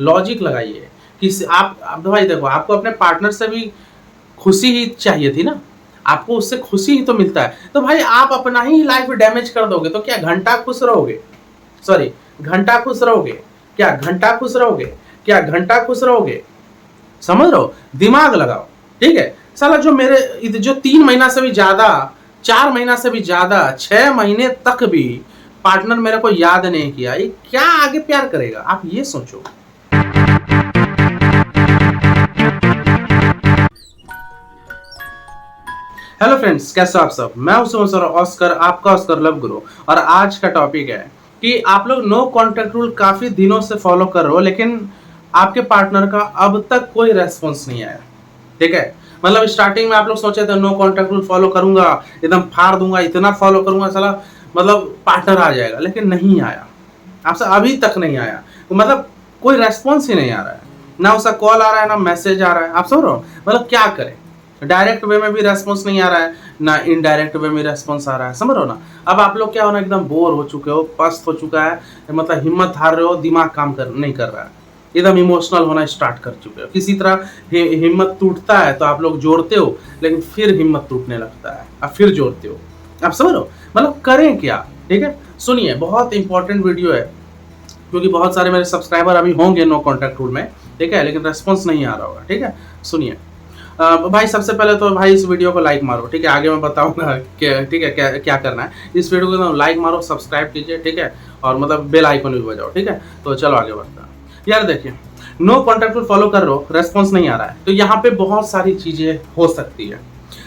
Logic लगाइए कि आप भाई देखो, आपको अपने पार्टनर से भी खुशी ही चाहिए थी ना, आपको उससे खुशी ही तो मिलता है। तो भाई आप अपना ही लाइफ डैमेज कर दोगे तो क्या घंटा खुश रहोगे? सॉरी, घंटा खुश रहोगे? क्या घंटा खुश रहोगे? क्या घंटा खुश रहोगे? समझ रहे हो? दिमाग लगाओ, ठीक है। साला जो 3 महीना से भी ज्यादा, 4 महीना से भी ज्यादा, 6 महीने तक भी पार्टनर मेरे को याद नहीं किया, ये क्या आगे प्यार करेगा? आप ये सोचो। हेलो फ्रेंड्स, कैसे हो आप सब? मैं हूं सर ऑस्कर, आपका ऑस्कर लव गुरु। और आज का टॉपिक है कि आप लोग नो कॉन्टैक्ट रूल काफी दिनों से फॉलो कर रहे हो, लेकिन आपके पार्टनर का अब तक कोई रेस्पॉन्स नहीं आया, ठीक है। मतलब स्टार्टिंग में आप लोग सोचे थे नो कॉन्टैक्ट रूल फॉलो करूंगा, एकदम फाड़ दूंगा, इतना फॉलो करूंगा साला मतलब पार्टनर आ जाएगा, लेकिन नहीं आया। आपसे अभी तक नहीं आया, मतलब कोई रेस्पॉन्स ही नहीं आ रहा है, ना उसका कॉल आ रहा है, ना मैसेज आ रहा है। आप समझ रहे हो? मतलब क्या करें? डायरेक्ट वे में भी रेस्पॉन्स नहीं आ रहा है, ना इनडायरेक्ट वे में रेस्पॉन्स आ रहा है। समझ रहे हो ना? अब आप लोग क्या हो ना, एकदम बोर हो चुके हो, पस्त हो चुका है, मतलब हिम्मत हार रहे हो, दिमाग काम कर नहीं कर रहा है, एकदम इमोशनल होना स्टार्ट कर चुके हो। किसी तरह हिम्मत टूटता है तो आप लोग जोड़ते हो, लेकिन फिर हिम्मत टूटने लगता है, अब फिर जोड़ते हो। आप समझ रहे हो? मतलब करें क्या? ठीक है, सुनिए, बहुत इंपॉर्टेंट वीडियो है, क्योंकि बहुत सारे मेरे सब्सक्राइबर अभी होंगे नो कॉन्टैक्ट रूल में, ठीक है, लेकिन रेस्पॉन्स नहीं आ रहा होगा। ठीक है, सुनिए। भाई सबसे पहले तो भाई इस वीडियो को लाइक मारो, ठीक है, आगे मैं बताऊंगा कि ठीक है क्या क्या करना है। इस वीडियो को लाइक मारो, सब्सक्राइब कीजिए, ठीक है, और मतलब बेल आइकन भी बजाओ, ठीक है। तो चलो आगे बढ़ते हैं। यार देखिए, नो कॉन्टैक्ट रूल फॉलो कर रहे हो, रेस्पॉन्स नहीं आ रहा है, तो यहाँ पे बहुत सारी चीजें हो सकती है।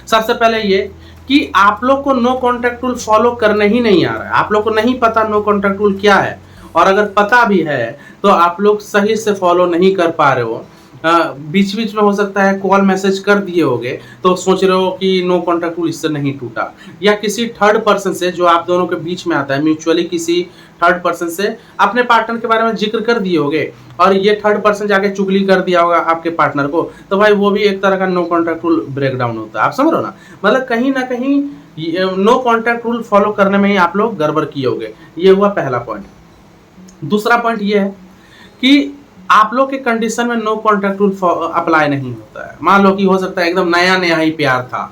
सबसे पहले ये कि आप लोग को नो कॉन्टैक्ट रूल फॉलो करने ही नहीं आ रहा है, आप लोग को नहीं पता नो कॉन्टैक्ट रूल क्या है, और अगर पता भी है तो आप लोग सही से फॉलो नहीं कर पा रहे हो। बीच बीच में हो सकता है कॉल मैसेज कर दिए होगे तो सोच रहे हो कि नो कॉन्टैक्ट रूल इससे नहीं टूटा, या किसी थर्ड पर्सन से जो आप दोनों के बीच में आता है, म्यूचुअली किसी थर्ड पर्सन से अपने पार्टनर के बारे में जिक्र कर दिए होगे, और ये थर्ड पर्सन जाके चुगली कर दिया होगा आपके पार्टनर को, तो भाई वो भी एक तरह का no contact rule break down होता है। आप समझ रहे हो ना? मतलब कहीं ना कहीं नो कॉन्टैक्ट रूल फॉलो करने में ही आप लोग गड़बड़ किए होगे। ये हुआ पहला पॉइंट। दूसरा पॉइंट ये है कि आप लोग के कंडीशन में नो कॉन्टैक्ट रूल अप्लाई नहीं होता है। मान लो कि हो सकता है एकदम नया नया ही प्यार था,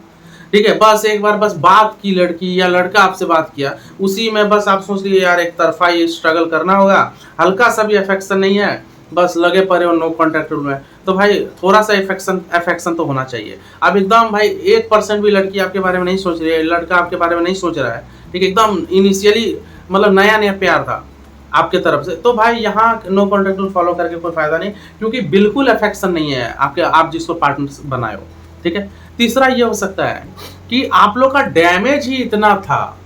ठीक है, बस एक बार बस बात की लड़की या लड़का आपसे बात किया, उसी में बस आप सोच लिए यार एक तरफा ये स्ट्रगल करना होगा, हल्का सा भी अफेक्शन नहीं है, बस लगे पड़े हो नो कॉन्टैक्ट रूल में, तो भाई थोड़ा सा अफेक्शन तो होना चाहिए। अब एकदम भाई 1% भी लड़की आपके बारे में नहीं सोच रही है, लड़का आपके बारे में नहीं सोच रहा है, ठीक है, एकदम इनिशियली मतलब नया नया प्यार था आपके तरफ से, तो भाई यहाँ नो कॉन्टैक्ट रूल फॉलो करके कोई फायदा नहीं, क्योंकि बिल्कुल अफेक्शन नहीं है आपके, आप जिसको पार्टनर बनाए हो, ठीक है। तीसरा ये हो सकता है कि आप लोग का डैमेज ही इतना था,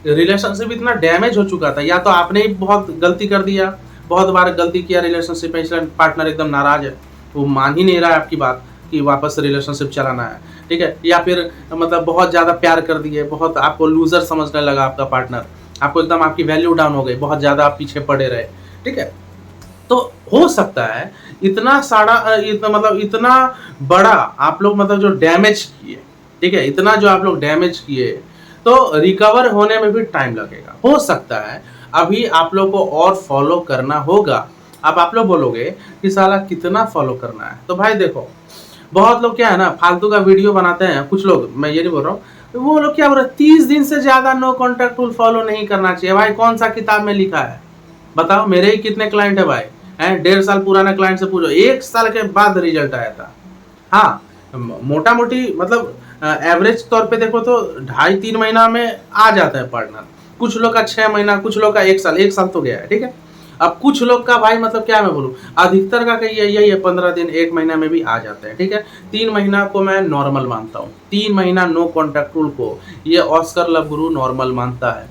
रिलेशनशिप इतना डैमेज हो चुका था, या तो आपने ही बहुत गलती कर दिया, बहुत बार गलती किया रिलेशनशिप में, इसलिए पार्टनर एकदम नाराज है, वो मान ही नहीं रहा है आपकी बात कि वापस रिलेशनशिप चलाना है, ठीक है, या फिर मतलब बहुत ज़्यादा प्यार कर दिए, बहुत आपको लूजर समझने लगा आपका पार्टनर, आपको एकदम आपकी वैल्यू डाउन हो गई, बहुत ज़्यादा आप पीछे पड़े रहे, ठीक है। तो हो सकता है इतना सारा मतलब इतना बड़ा आप लोग मतलब जो डैमेज किए, ठीक है, इतना जो आप लोग डैमेज किए, तो रिकवर होने में भी टाइम लगेगा। हो सकता है अभी आप लोग को और फॉलो करना होगा। अब आप लोग बोलोगे कि साला कितना फॉलो करना है, तो भाई देखो, बहुत लोग क्या है ना फालतू का वीडियो बनाते हैं, कुछ लोग, मैं ये नहीं बोल रहा हूँ, वो लोग क्या बोल रहे हैं 30 दिन से ज्यादा नो कॉन्टैक्ट रूल फॉलो नहीं करना चाहिए। भाई कौन सा किताब में लिखा है? बताओ, मेरे ही कितने क्लाइंट है भाई, हैं, 1.5 साल पुराना क्लाइंट से पूछो, 1 साल के बाद रिजल्ट आया था। हाँ, मोटा मोटी मतलब एवरेज तौर पे देखो तो 2.5-3 महीना में आ जाता है पार्टनर, कुछ लोग का 6 महीना, कुछ लोग का 1 साल, 1 साल तो गया है, ठीक है। अब कुछ लोग का भाई मतलब क्या मैं बोलूँ, अधिकतर का यही है 15 दिन 1 महीना में भी आ जाते हैं, ठीक है। 3 महीना को मैं नॉर्मल मानता हूँ, 3 महीना नो कॉन्टैक्ट रूल को ये ऑस्कर लव गुरु नॉर्मल मानता है,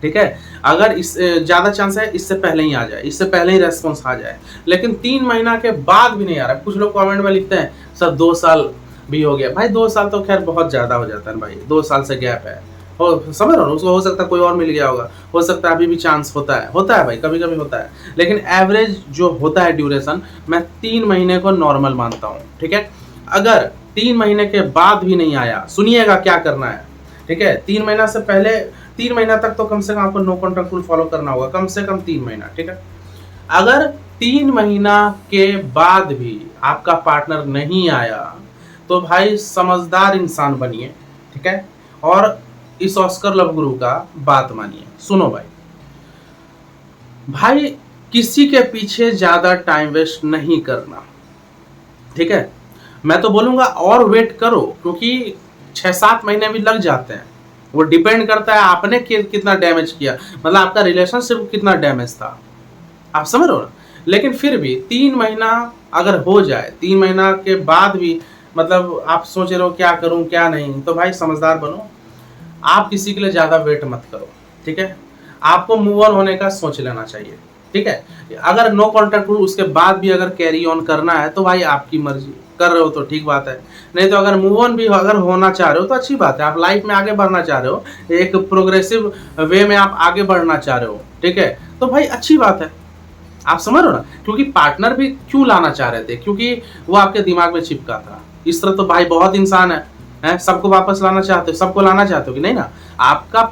ठीक है। अगर इस ज्यादा चांस है इससे पहले ही आ जाए, इससे पहले ही रेस्पॉन्स आ जाए, लेकिन 3 महीना के बाद भी नहीं आ रहा। कुछ लोग कमेंट में लिखते हैं सर 2 साल भी हो गया, भाई 2 साल तो खैर बहुत ज्यादा हो जाता है भाई, 2 साल से गैप है, हो समझ रहे हो, उसको हो सकता है कोई और मिल गया होगा, हो सकता है अभी भी चांस होता है भाई, कभी कभी होता है, लेकिन एवरेज जो होता है ड्यूरेशन, मैं 3 महीने को नॉर्मल मानता हूँ, ठीक है। अगर 3 महीने के बाद भी नहीं आया, सुनिएगा क्या करना है, ठीक है। 3 महीना से पहले, 3 महीना तक तो कम से कम आपको नो कॉन्टैक्ट रूल फॉलो करना होगा, कम से कम 3 महीना, ठीक है। अगर 3 महीना के बाद भी आपका पार्टनर नहीं आया तो भाई समझदार इंसान बनिए, ठीक है। और इस ऑस्कर लव गुरु का बात मानिए। सुनो भाई, भाई किसी के पीछे ज्यादा टाइम वेस्ट नहीं करना, ठीक है। मैं तो बोलूंगा और वेट करो, क्योंकि 6-7 महीने भी लग जाते हैं। वो डिपेंड करता है आपने कितना डैमेज किया, मतलब आपका रिलेशनशिप कितना डैमेज था, आप समझ रहे हो ना। लेकिन फिर भी 3 महीना अगर हो जाए, 3 महीना के बाद भी मतलब आप सोच रहे हो क्या करूं क्या नहीं, तो भाई समझदार बनो। आप किसी के लिए ज्यादा वेट मत करो, ठीक है। आपको मूव ऑन होने का सोच लेना चाहिए, ठीक है। अगर नो कॉन्टैक्ट रूल उसके बाद भी अगर कैरी ऑन करना है तो भाई आपकी मर्जी, कर रहे हो तो ठीक बात है। नहीं तो अगर मूव ऑन भी अगर होना चाह रहे हो तो अच्छी बात है, आप लाइफ में आगे बढ़ना चाह रहे हो, एक प्रोग्रेसिव वे में आप आगे बढ़ना चाह रहे हो, ठीक है, तो भाई अच्छी बात है। आप समझ रहे हो ना, क्योंकि पार्टनर भी क्यों लाना चाह रहे थे, क्योंकि वो आपके दिमाग में चिपका था। इस तरह तो भाई बहुत इंसान है, सबको वापस लाना चाहते हो, सबको लाना चाहते हो कि नहीं ना। आपका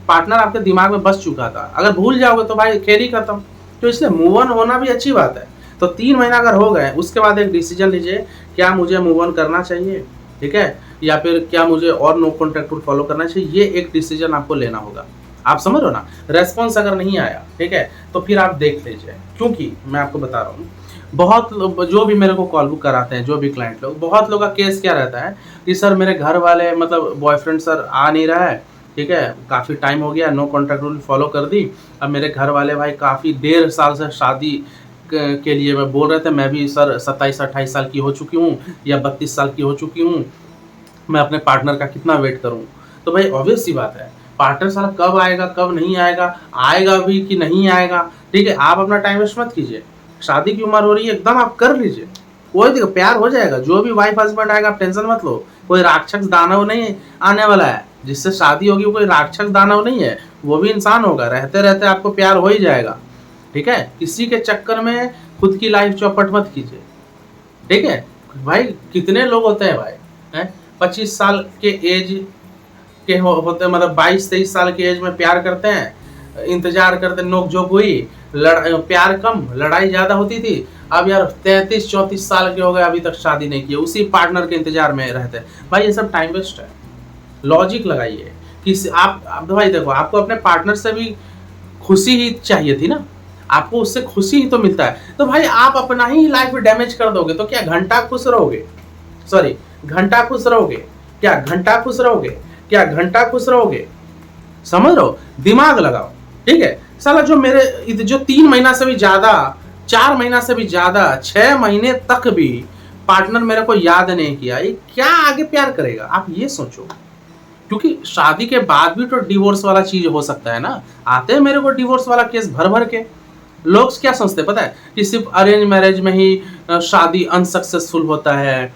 पार्टनर आपके दिमाग में बस चुका था, अगर भूल जाओगे तो भाई खेल ही खत्म। तो इसलिए मूव ऑन होना भी अच्छी बात है। तो 3 महीना अगर हो गए उसके बाद एक डिसीजन लीजिए, क्या मुझे मूव ऑन करना चाहिए, ठीक है, या फिर क्या मुझे और नो कॉन्टैक्ट रूल फॉलो करना चाहिए। ये एक डिसीजन आपको लेना होगा। आप समझ रहे हो ना। रेस्पॉन्स अगर नहीं आया, ठीक है, तो फिर आप देख लीजिए, क्योंकि मैं आपको बता रहा हूँ बहुत लोग जो भी मेरे को कॉल बुक कराते हैं, जो भी क्लाइंट लोग, बहुत लोग का केस क्या रहता है कि सर मेरे घर वाले मतलब बॉयफ्रेंड सर आ नहीं रहा है, ठीक है, काफ़ी टाइम हो गया, नो कॉन्टैक्ट रूल फॉलो कर दी। अब मेरे घर वाले भाई काफ़ी 1.5 साल से शादी के लिए मैं बोल रहे थे, मैं भी सर 27-28 साल की हो चुकी हूँ या 32 साल की हो चुकी हूँ, मैं अपने पार्टनर का कितना वेट करूँ। तो भाई ऑब्वियस सी बात है, पार्टनर साला कब आएगा कब नहीं आएगा, आएगा भी कि नहीं आएगा, ठीक है। आप अपना टाइम वेस्ट मत कीजिए, शादी की उम्र हो रही है, एकदम आप कर लीजिए। कोई देखो प्यार हो जाएगा, जो भी वाइफ हस्बैंड आएगा आप टेंशन मत लो। कोई राक्षस दानव नहीं आने वाला है जिससे शादी होगी, वो कोई राक्षस दानव नहीं है, वो भी इंसान होगा। रहते रहते आपको प्यार हो ही जाएगा, ठीक है। किसी के चक्कर में खुद की लाइफ चौपट मत कीजिए, ठीक है। भाई कितने लोग होते हैं भाई, हैं 25 साल के एज के होते, मतलब 22-23 साल के एज में प्यार करते हैं, इंतजार करते, नोक झोंक हुई, प्यार कम लड़ाई ज्यादा होती थी। अब यार 33-34 साल के हो गए, अभी तक शादी नहीं की, उसी पार्टनर के इंतजार में रहते हैं। भाई ये सब टाइम वेस्ट है। लॉजिक लगाइए कि आप भाई देखो, आपको अपने पार्टनर से भी खुशी ही चाहिए थी ना, आपको उससे खुशी ही तो मिलता है। तो भाई आप अपना ही लाइफ डैमेज कर दोगे तो क्या घंटा खुश रहोगे, सॉरी घंटा खुश रहोगे, क्या घंटा खुश रहोगे, क्या घंटा खुश रहोगे, समझ रहे हो। दिमाग लगाओ, ठीक है। साला जो मेरे जो 3 महीना से भी ज्यादा, 4 महीना से भी ज्यादा, 6 महीने तक भी पार्टनर मेरे को याद नहीं किया, ये क्या आगे प्यार करेगा, आप ये सोचो। क्योंकि शादी के बाद भी तो डिवोर्स वाला चीज हो सकता है ना। आते हैं मेरे को डिवोर्स वाला केस भर भर के। लोग क्या सोचते हैं पता है कि सिर्फ अरेंज मैरिज में ही शादी अनसक्सेसफुल होता है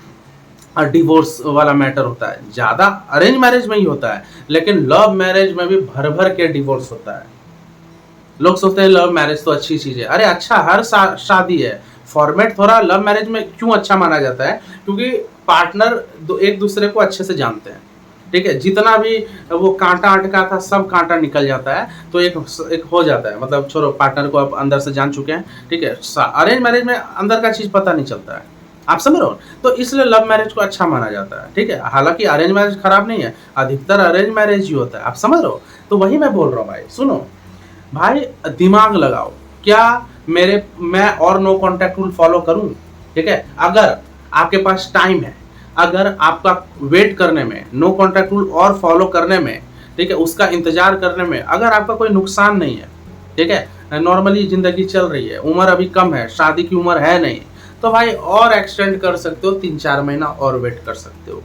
और डिवोर्स वाला मैटर होता है। ज्यादा अरेंज मैरिज में ही होता है, लेकिन लव मैरिज में भी भर भर के डिवोर्स होता है। लोग सोचते हैं लव मैरिज तो अच्छी चीज है, अरे अच्छा हर शादी है, फॉर्मेट थोड़ा लव मैरिज में क्यों अच्छा माना जाता है, क्योंकि पार्टनर एक दूसरे को अच्छे से जानते हैं, ठीक है। जितना भी वो कांटा अटका था सब कांटा निकल जाता है, तो एक हो जाता है, मतलब छोड़ो, पार्टनर को आप अंदर से जान चुके हैं, ठीक है। अरेंज मैरिज में अंदर का चीज पता नहीं चलता है, आप समझ रहे हो। तो इसलिए लव मैरिज को अच्छा माना जाता है, ठीक है। हालांकि अरेंज मैरिज खराब नहीं है, अधिकतर अरेंज मैरिज ही होता है, आप समझ रहे हो। तो वही मैं बोल रहा हूँ भाई, सुनो भाई, दिमाग लगाओ, क्या मैं और नो कॉन्टैक्ट रूल फॉलो करूं, ठीक है। अगर आपके पास टाइम है, अगर आपका वेट करने में, नो कॉन्टैक्ट रूल और फॉलो करने में, ठीक है, उसका इंतजार करने में अगर आपका कोई नुकसान नहीं है, ठीक है, नॉर्मली जिंदगी चल रही है, उम्र अभी कम है, शादी की उम्र है नहीं, तो भाई और एक्सटेंड कर सकते हो, 3-4 महीना और वेट कर सकते हो।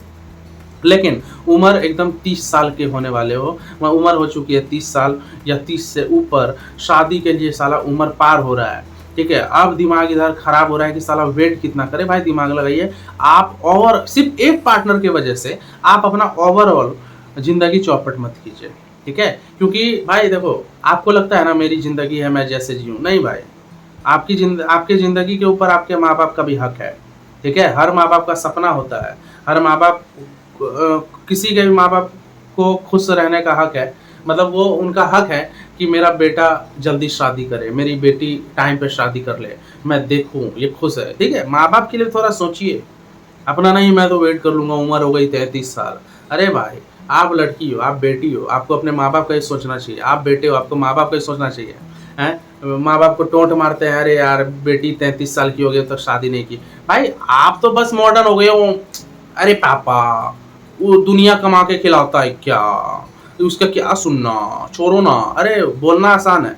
लेकिन उम्र एकदम 30 साल के होने वाले हो, उम्र हो चुकी है 30 साल या 30 से ऊपर, शादी के लिए साला उम्र पार हो रहा है, ठीक है। अब दिमाग इधर खराब हो रहा है कि साला वेट कितना करे। भाई दिमाग लगाइए, आप और सिर्फ एक पार्टनर की वजह से आप अपना ओवरऑल जिंदगी चौपट मत कीजिए, ठीक है। क्योंकि भाई देखो, आपको लगता है ना मेरी जिंदगी है मैं जैसे जीऊँ, नहीं भाई, आपकी जिंदगी के ऊपर आपके माँ बाप का भी हक है, ठीक है। हर माँ बाप का सपना होता है, हर माँ बाप किसी के भी माँ बाप को खुश रहने का हक है, मतलब वो उनका हक है कि मेरा बेटा जल्दी शादी करे, मेरी बेटी टाइम पे शादी कर ले, मैं देखूँ ये खुश है, ठीक है? माँ-बाप के लिए थोड़ा सोचिए, अपना नहीं मैं तो वेट कर लूँगा, उम्र हो गई 33 साल। अरे भाई, आप लड़की हो, आप बेटी हो, आपको अपने माँ-बाप का ही सोचना चाहिए। आप बेटे हो, आपको माँ-बाप का ही सोचना चाहिए, हैं? माँ-बाप को टोंट मारते हैं, "अरे यार, बेटी 33 साल की हो गई, अब तक शादी नहीं की।" भाई, आप तो बस मॉडर्न हो गए हो। अरे पापा, वो दुनिया कमा के खिलाता है क्या? उसका क्या सुनना? छोड़ो ना। अरे बोलना आसान है,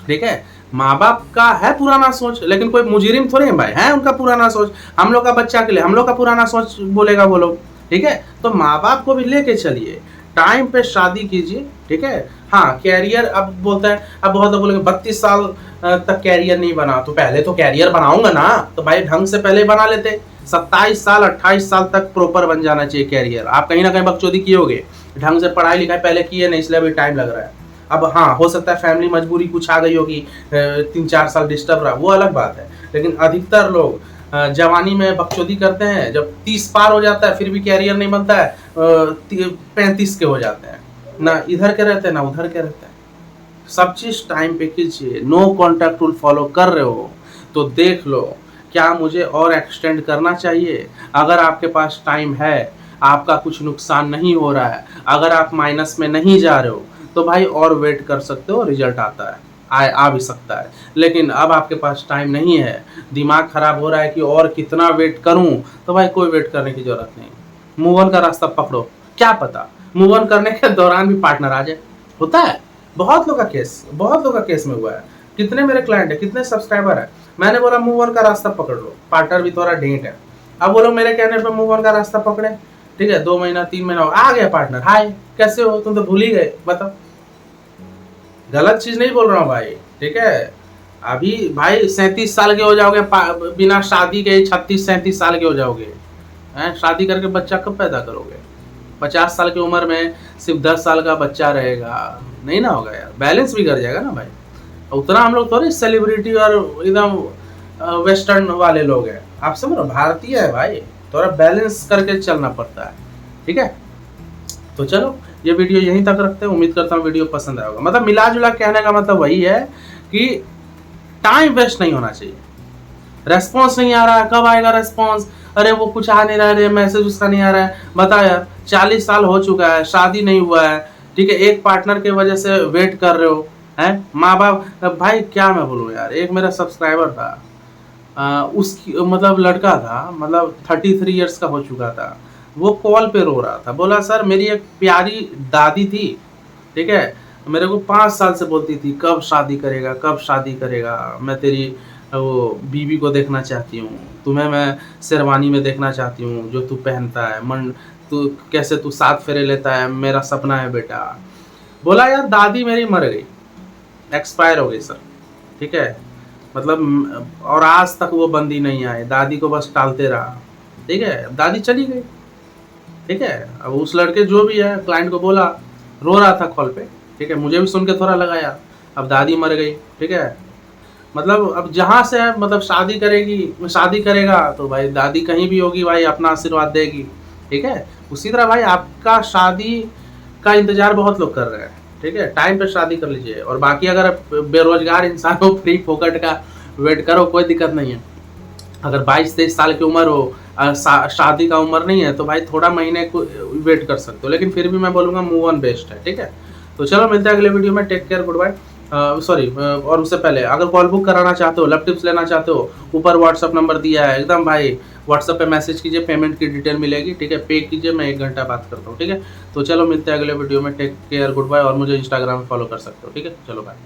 ठीक है? माँ-बाप का है पुराना सोच, लेकिन कोई मुजरिम थोड़े हैं भाई, है उनका पुराना सोच। हम लोग का बच्चा के लिए हम लोग का पुराना सोच बोलेगा वो लोग, ठीक है? तो माँ-बाप को भी लेके चलिए, टाइम पे शादी कीजिए, ठीक है? हाँ, कैरियर अब बोलते हैं, अब बहुत लोग बोलेंगे 32 साल तक कैरियर नहीं बना, तो पहले तो कैरियर बनाऊँगा ना, तो भाई ढंग से पहले बना लेते। 27 साल, 28 साल तक प्रॉपर बन जाना चाहिए कैरियर। आप कहीं न कहीं बकचोदी किए होंगे, ढंग से पढ़ाई-लिखाई पहले किए नहीं, इसलिए अभी टाइम लग रहा है। अब हाँ, हो सकता है फैमिली मजबूरी कुछ आ गई होगी, 3-4 साल डिस्टर्ब रहा, वो अलग बात है। लेकिन अधिकतर लोग जवानी में बकचोदी करते हैं, जब 30 पार हो जाता है फिर भी कैरियर नहीं बनता है, 35 के हो जाते हैं। ना इधर के रहते हैं, ना उधर के रहते हैं। सब चीज़ टाइम पे कीजिए। नो कॉन्टैक्ट रूल फॉलो कर रहे हो, तो देख लो, क्या मुझे और एक्सटेंड करना चाहिए? अगर आपके पास टाइम है, आपका कुछ नुकसान नहीं हो रहा है, अगर आप माइनस में नहीं जा रहे हो, तो भाई और वेट कर सकते हो, रिजल्ट आता है, आ भी सकता है। लेकिन अब आपके पास टाइम नहीं है, दिमाग खराब हो रहा है कि और कितना वेट करूँ, तो भाई कोई वेट करने की ज़रूरत नहीं। मूव ऑन का रास्ता पकड़ो। क्या पता मूव ऑन करने के दौरान भी पार्टनर आ जाए, होता है। बहुत लोग का केस में हुआ है। कितने मेरे क्लाइंट है, कितने सब्सक्राइबर है, मैंने बोला मूव ऑन का रास्ता पकड़ लो, पार्टनर भी थोड़ा ढीठ है। अब वो लोग मेरे कहने पे मूव ऑन का रास्ता पकड़े, ठीक है, 2 महीना 3 महीना आ गया पार्टनर, हाय कैसे हो, तुम तो भूल ही गए, बताओ। गलत चीज नहीं बोल रहा हूँ भाई, ठीक है? अभी भाई 37 साल के हो जाओगे, बिना शादी के 36-37 साल के हो जाओगे, हैं? शादी करके बच्चा कब पैदा करोगे? 50 साल की उम्र में सिर्फ 10 साल का बच्चा रहेगा, नहीं ना होगा यार, बैलेंस बिगड़ जाएगा ना भाई। उतना हम लोग थोड़े सेलिब्रिटी और एकदम वेस्टर्न वाले लोग हैं, आप समझ रहे हो? भारतीय है भाई, थोड़ा बैलेंस करके चलना पड़ता है, ठीक है? तो चलो, ये वीडियो यहीं तक रखते हैं। उम्मीद करता हूँ वीडियो पसंद आएगा। मतलब मिला जुला कहने का मतलब वही है कि टाइम वेस्ट नहीं होना चाहिए। रेस्पॉन्स नहीं आ रहा है, कब आएगा रेस्पॉन्स? अरे वो कुछ आ नहीं रहा है, मैसेज उसका नहीं आ रहा है। बता यार, 40 साल हो चुका है, शादी नहीं हुआ है, ठीक है, एक पार्टनर की वजह से वेट कर रहे हो, हैं? माँ बाप, भाई क्या मैं बोलूँ यार, एक मेरा सब्सक्राइबर था, उसकी मतलब लड़का था, मतलब 33 ईयर्स का हो चुका था। वो कॉल पे रो रहा था, बोला सर मेरी एक प्यारी दादी थी, ठीक है, मेरे को 5 साल से बोलती थी कब शादी करेगा, कब शादी करेगा, मैं तेरी वो बीवी को देखना चाहती हूँ, तुम्हें मैं शेरवानी में देखना चाहती हूँ जो तू पहनता है, मन तू कैसे तू 7 फेरे लेता है, मेरा सपना है बेटा। बोला यार दादी मेरी मर गई, एक्सपायर हो गई सर, ठीक है, मतलब और आज तक वो बंदी नहीं आए, दादी को बस टालते रहा, ठीक है, दादी चली गई, ठीक है। अब उस लड़के जो भी है क्लाइंट को बोला, रो रहा था कॉल पे, ठीक है, मुझे भी सुन के थोड़ा लगा यार, अब दादी मर गई, ठीक है, मतलब अब जहाँ से है, मतलब शादी करेगा तो भाई दादी कहीं भी होगी भाई, अपना आशीर्वाद देगी, ठीक है। उसी तरह भाई आपका शादी का इंतजार बहुत लोग कर रहे हैं, ठीक है, टाइम पे शादी कर लीजिए। और बाकी अगर बेरोजगार इंसान हो, फ्री फोकट का वेट करो, कोई दिक्कत नहीं है। अगर 22-23 साल की उम्र हो, शादी का उम्र नहीं है, तो भाई थोड़ा महीने को वेट कर सकते हो, लेकिन फिर भी मैं बोलूँगा मूव ऑन बेस्ट है, ठीक है। तो चलो मिलते हैं अगले वीडियो में, take care, goodbye. Sorry, और उससे पहले अगर कॉल बुक कराना चाहते हो, लैप टिप्स लेना चाहते हो, ऊपर व्हाट्सअप नंबर दिया है एकदम भाई, व्हाट्सअप पे मैसेज कीजिए, पेमेंट की डिटेल मिलेगी, ठीक है, पे कीजिए, मैं 1 घंटा बात करता हूँ, ठीक है। तो चलो मिलते हैं अगले वीडियो में, टेक केयर, गुड बाय। और मुझे इंस्टाग्राम पे फॉलो कर सकते हो, ठीक है, चलो बाय।